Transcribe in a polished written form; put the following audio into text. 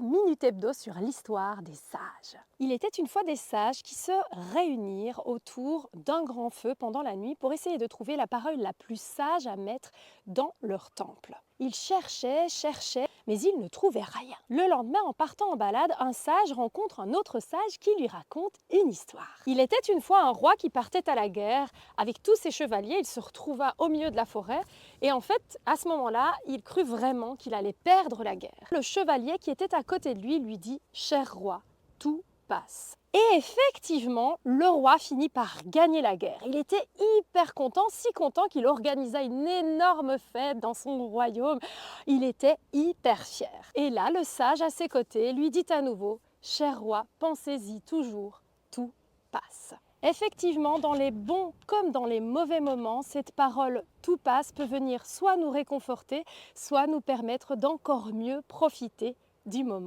Minute Hebdo sur l'histoire des sages. Il était une fois des sages qui se réunirent autour d'un grand feu pendant la nuit pour essayer de trouver la parole la plus sage à mettre dans leur temple. Ils cherchaient, mais ils ne trouvaient rien. Le lendemain, en partant en balade, un sage rencontre un autre sage qui lui raconte une histoire. Il était une fois un roi qui partait à la guerre avec tous ses chevaliers. Il se retrouva au milieu de la forêt et en fait, à ce moment-là, il crut vraiment qu'il allait perdre la guerre. Le chevalier qui était à côté de lui dit « Cher roi, tout passe ». Et effectivement, le roi finit par gagner la guerre. Il était hyper content, si content qu'il organisa une énorme fête dans son royaume. Il était hyper fier. Et là, le sage à ses côtés lui dit à nouveau « Cher roi, pensez-y toujours, tout passe ». Effectivement, dans les bons comme dans les mauvais moments, cette parole « tout passe » peut venir soit nous réconforter, soit nous permettre d'encore mieux profiter du moment.